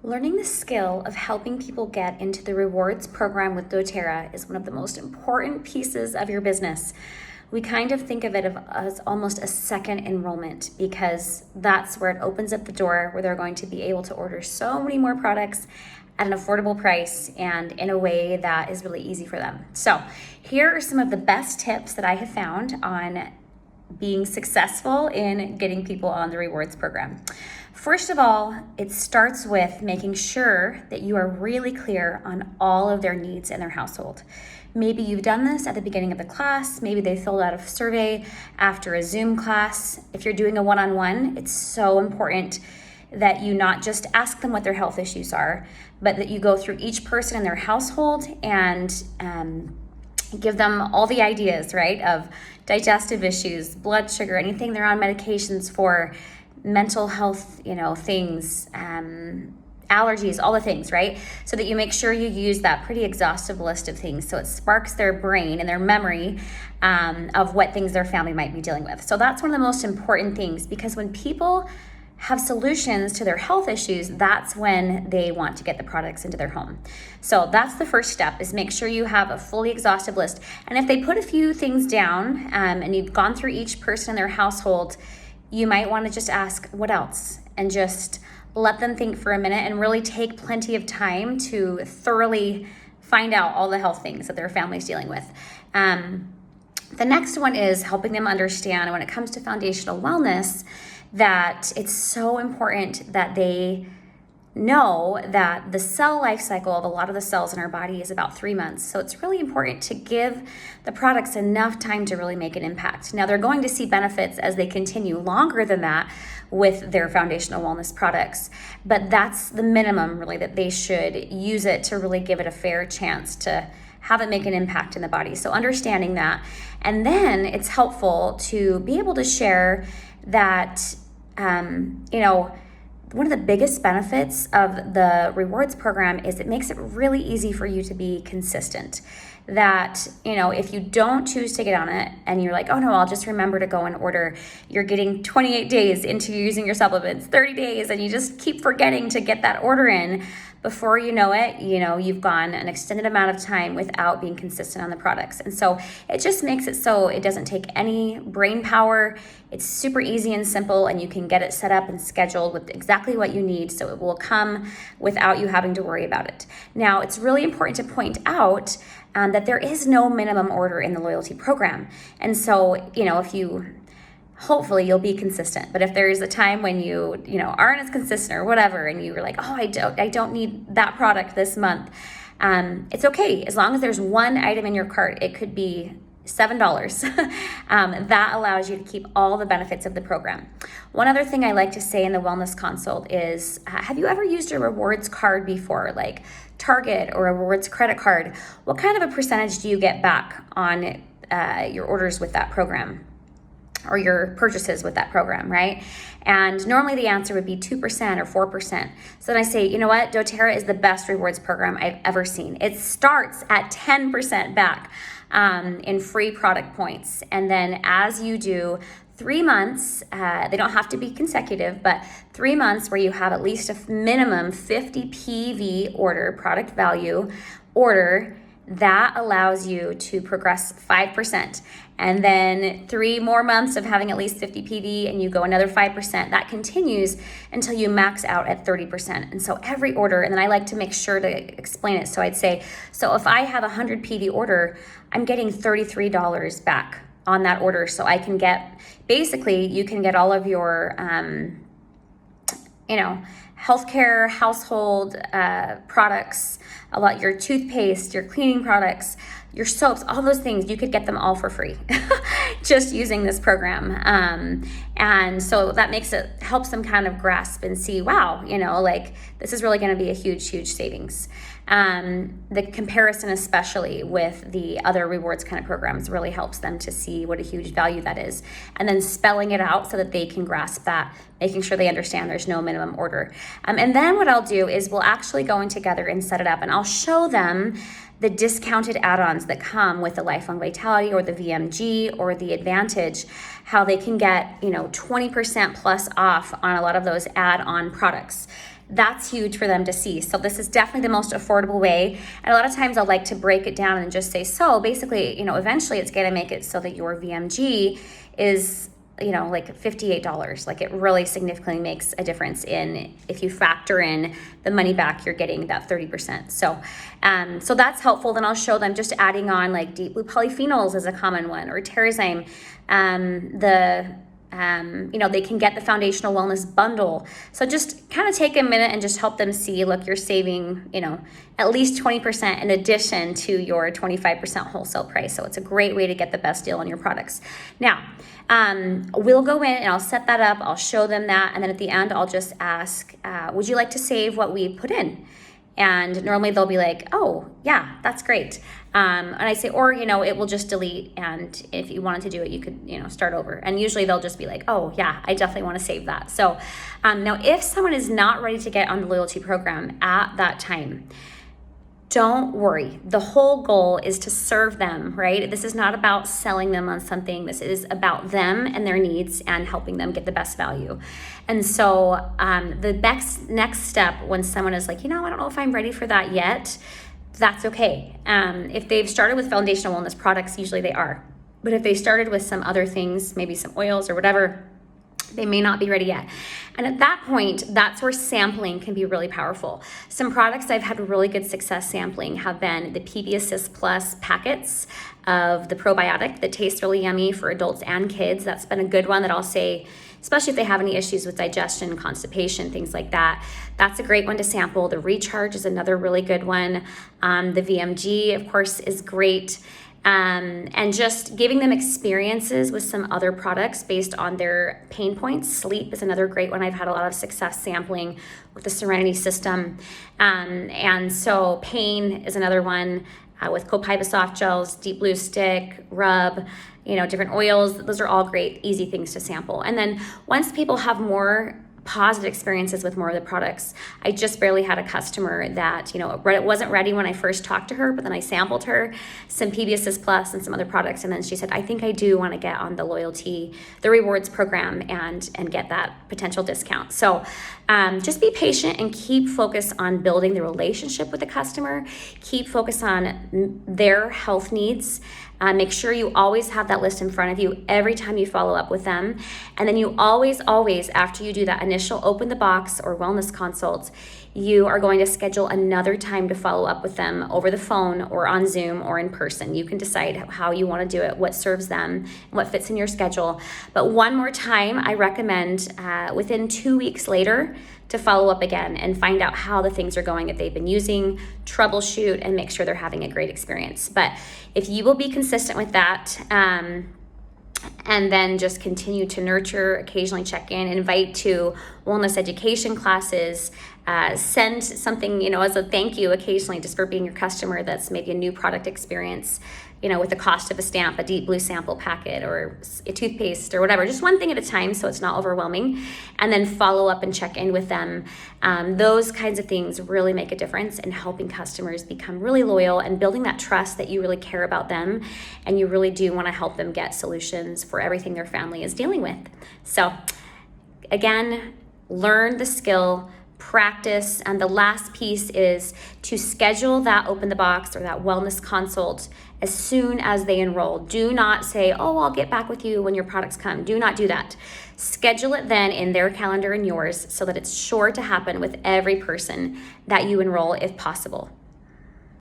Learning the skill of helping people get into the rewards program with doTERRA is one of the most important pieces of your business. We kind of think of it as almost a second enrollment because that's where it opens up the door where they're going to be able to order so many more products at an affordable price and in a way that is really easy for them. So here are some of the best tips that I have found on being successful in getting people on the rewards program. First of all, it starts with making sure that you are really clear on all of their needs in their household. Maybe you've done this at the beginning of the class. Maybe they filled out a survey after a Zoom class. If you're doing a one-on-one, it's so important that you not just ask them what their health issues are, but that you go through each person in their household and give them all the ideas, right, of digestive issues, blood sugar, anything they're on medications for, mental health, things, allergies, all the things, right? So that you make sure you use that pretty exhaustive list of things so it sparks their brain and their memory of what things their family might be dealing with. So that's one of the most important things, because when people have solutions to their health issues, that's when they want to get the products into their home. So that's the first step, is make sure you have a fully exhaustive list. And if they put a few things down and you've gone through each person in their household, you might want to just ask what else, and just let them think for a minute and really take plenty of time to thoroughly find out all the health things that their family's dealing with. The next one is helping them understand, when it comes to foundational wellness, that it's so important that they know that the cell life cycle of a lot of the cells in our body is about 3 months. So it's really important to give the products enough time to really make an impact. Now, they're going to see benefits as they continue longer than that with their foundational wellness products, but that's the minimum really that they should use it to really give it a fair chance to have it make an impact in the body. So understanding that. And then it's helpful to be able to share that, one of the biggest benefits of the rewards program is it makes it really easy for you to be consistent. That, if you don't choose to get on it and you're like, oh no, I'll just remember to go and order, you're getting 28 days into using your supplements, 30 days, and you just keep forgetting to get that order in. Before you know it, you've gone an extended amount of time without being consistent on the products. And so it just makes it so it doesn't take any brain power. It's super easy and simple, and you can get it set up and scheduled with exactly what you need, so it will come without you having to worry about it. Now, it's really important to point out that there is no minimum order in the loyalty program. And so, hopefully you'll be consistent. But if there's a time when you aren't as consistent or whatever, and you were like, oh, I don't need that product this month, it's okay. As long as there's one item in your cart, it could be $7. That allows you to keep all the benefits of the program. One other thing I like to say in the wellness consult is, have you ever used a rewards card before, like Target or a rewards credit card? What kind of a percentage do you get back on your orders with that program, or your purchases with that program, right? And normally the answer would be 2% or 4%. So then I say, you know what? doTERRA is the best rewards program I've ever seen. It starts at 10% back in free product points. And then as you do 3 months, they don't have to be consecutive, but 3 months where you have at least a minimum 50 PV order, product value order, that allows you to progress 5%. And then 3 more months of having at least 50 PV, and you go another 5%. That continues until you max out at 30%. And so every order, and then I like to make sure to explain it. So I'd say, so if I have a 100 PV order, I'm getting $33 back on that order. So I can get, basically, you can get all of your, healthcare, household products, your toothpaste, your cleaning products, your soaps, all those things, you could get them all for free just using this program. And so that helps them kind of grasp and see, wow, this is really going to be a huge, huge savings. The comparison, especially with the other rewards kind of programs, really helps them to see what a huge value that is. And then spelling it out so that they can grasp that, making sure they understand there's no minimum order. And then what I'll do is we'll actually go in together and set it up, and I'll show them the discounted add-ons that come with the Lifelong Vitality or the VMG or the Advantage, how they can get 20% plus off on a lot of those add-on products. That's huge for them to see. So this is definitely the most affordable way. And a lot of times I'll like to break it down and just say, so basically, eventually it's going to make it so that your VMG is, like $58. Like it really significantly makes a difference in if you factor in the money back, you're getting that 30%. So that's helpful. Then I'll show them just adding on like deep blue polyphenols is a common one, or terrazyme. They can get the foundational wellness bundle. So just kind of take a minute and just help them see, look, you're saving, at least 20% in addition to your 25% wholesale price. So it's a great way to get the best deal on your products. Now, we'll go in and I'll set that up. I'll show them that. And then at the end, I'll just ask, would you like to save what we put in? And normally they'll be like, oh, yeah, that's great. And I say, or, it will just delete. And if you wanted to do it, you could, start over. And usually they'll just be like, oh, yeah, I definitely want to save that. So now if someone is not ready to get on the loyalty program at that time, don't worry. The whole goal is to serve them, right? This is not about selling them on something. This is about them and their needs and helping them get the best value. And so the next step when someone is like, I don't know if I'm ready for that yet, that's okay. If they've started with foundational wellness products, usually they are. But if they started with some other things, maybe some oils or whatever, they may not be ready yet. And at that point, that's where sampling can be really powerful. Some products I've had really good success sampling have been the PB Assist Plus packets of the probiotic that tastes really yummy for adults and kids. That's been a good one that I'll say, especially if they have any issues with digestion, constipation, things like that. That's a great one to sample. The Recharge is another really good one. The VMG, of course, is great. And just giving them experiences with some other products based on their pain points. Sleep is another great one. I've had a lot of success sampling with the Serenity system. And so pain is another one with Copaiba soft gels, Deep Blue Stick, Rub, different oils. Those are all great, easy things to sample. And then once people have more positive experiences with more of the products. I just barely had a customer that, it wasn't ready when I first talked to her, but then I sampled her some PB Assist Plus and some other products. And then she said, I think I do want to get on the rewards program and get that potential discount. So just be patient and keep focused on building the relationship with the customer. Keep focused on their health needs. Make sure you always have that list in front of you every time you follow up with them. And then you always, after you do that initial open the box or wellness consult, you are going to schedule another time to follow up with them over the phone or on Zoom or in person. You can decide how you want to do it, what serves them, and what fits in your schedule. But one more time, I recommend within 2 weeks later to follow up again and find out how the things are going that they've been using, troubleshoot, and make sure they're having a great experience. But if you will be consistent with that, and then just continue to nurture, occasionally check in, invite to wellness education classes, send something, as a thank you occasionally just for being your customer that's maybe a new product experience, with the cost of a stamp, a Deep Blue sample packet or a toothpaste or whatever, just one thing at a time so it's not overwhelming, and then follow up and check in with them. Those kinds of things really make a difference in helping customers become really loyal and building that trust that you really care about them and you really do want to help them get solutions for everything their family is dealing with. So again, learn the skill, practice, and the last piece is to schedule that open the box or that wellness consult as soon as they enroll. Do not say, oh, I'll get back with you when your products come. Do not do that. Schedule it then in their calendar and yours so that it's sure to happen with every person that you enroll if possible.